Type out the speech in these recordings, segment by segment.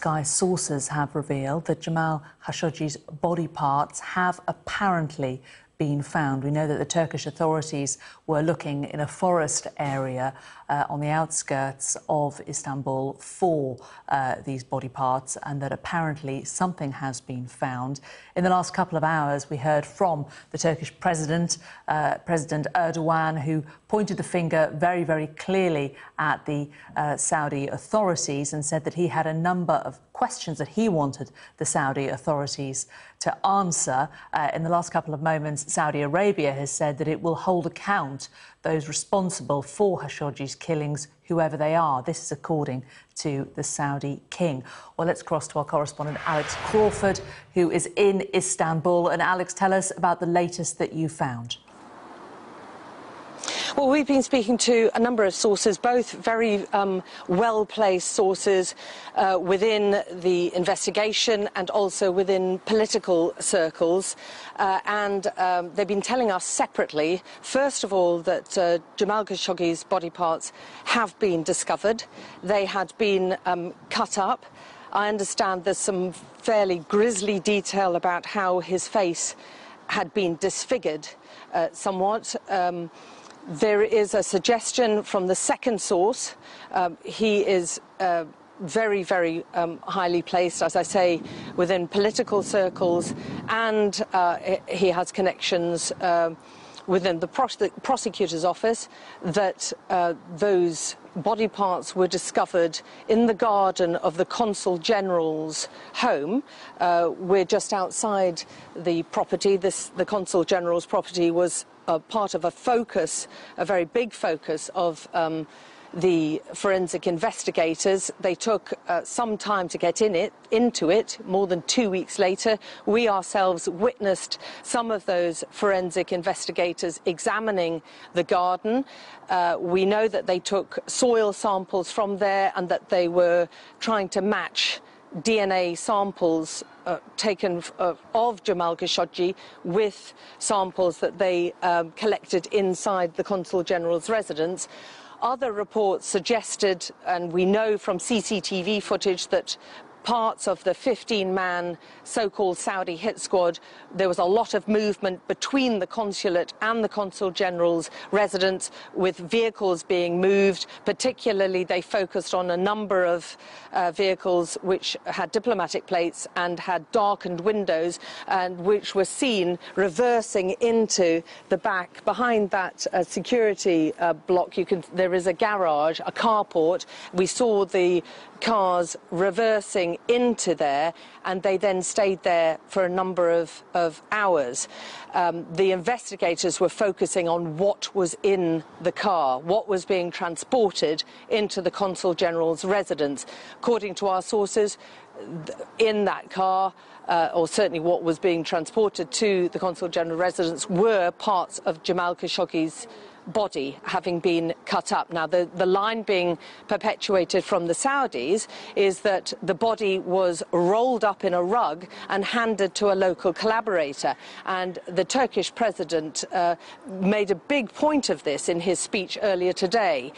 Sky sources have revealed that Jamal Khashoggi's body parts have apparently been found. We know that the Turkish authorities were looking in a forest area on the outskirts of Istanbul for these body parts, and that apparently something has been found. In the last couple of hours, we heard from the Turkish President Erdogan, who pointed the finger very, very clearly at the Saudi authorities and said that he had a number of questions that he wanted the Saudi authorities to answer. In the last couple of moments, Saudi Arabia has said that it will hold account those responsible for Khashoggi's killings, whoever they are. This is according to the Saudi king. Well, let's cross to our correspondent Alex Crawford, who is in Istanbul. And Alex, tell us about the latest that you found. Well, we've been speaking to a number of sources, both very well-placed sources within the investigation and also within political circles. And they've been telling us separately, first of all, that Jamal Khashoggi's body parts have been discovered. They had been cut up. I understand there's some fairly grisly detail about how his face had been disfigured somewhat. There is a suggestion from the second source. He is very, very highly placed, as I say, within political circles, and he has connections within the prosecutor's office, that those body parts were discovered in the garden of the Consul General's home. We're just outside the property. The Consul General's property was part of a very big focus of the forensic investigators. They took some time to get into it. More than 2 weeks later, we ourselves witnessed some of those forensic investigators examining the garden. We know that they took soil samples from there and that they were trying to match DNA samples taken of Jamal Khashoggi with samples that they collected inside the Consul General's residence. Other reports suggested, and we know from CCTV footage, that parts of the 15-man so-called Saudi hit squad, there was a lot of movement between the consulate and the Consul General's residence, with vehicles being moved. Particularly, they focused on a number of vehicles which had diplomatic plates and had darkened windows, and which were seen reversing into the back. Behind that security block, there is a garage, a carport. We saw the cars reversing into there, and they then stayed there for a number of hours. The investigators were focusing on what was in the car, what was being transported into the Consul General's residence. According to our sources, in that car, or certainly what was being transported to the Consul General residence, were parts of Jamal Khashoggi's body having been cut up. Now, the line being perpetuated from the Saudis is that the body was rolled up in a rug and handed to a local collaborator. And the Turkish president made a big point of this in his speech earlier today,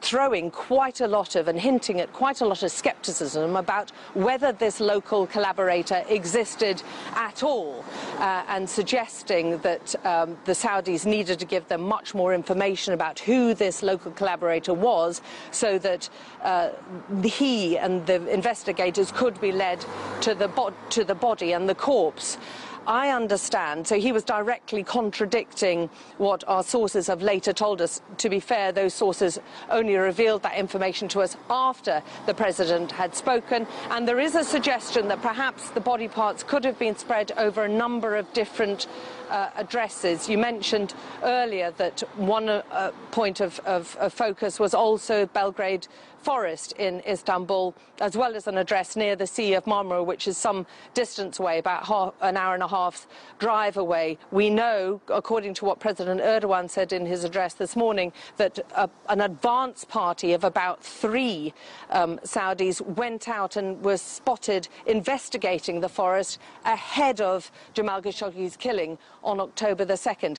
throwing quite a lot of and hinting at quite a lot of skepticism about whether this local collaborator existed at all, and suggesting that the Saudis needed to give them much more information about who this local collaborator was, so that he and the investigators could be led to the body and the corpse. I understand, so he was directly contradicting what our sources have later told us. To be fair, those sources only revealed that information to us after the president had spoken, and there is a suggestion that perhaps the body parts could have been spread over a number of different addresses. You mentioned earlier that one point of focus was also Belgrade Forest in Istanbul, as well as an address near the Sea of Marmara, which is some distance away, about an hour and a half drive away. We know, according to what President Erdogan said in his address this morning, that an advance party of about 3 Saudis went out and was spotted investigating the forest ahead of Jamal Khashoggi's killing on October the 2nd.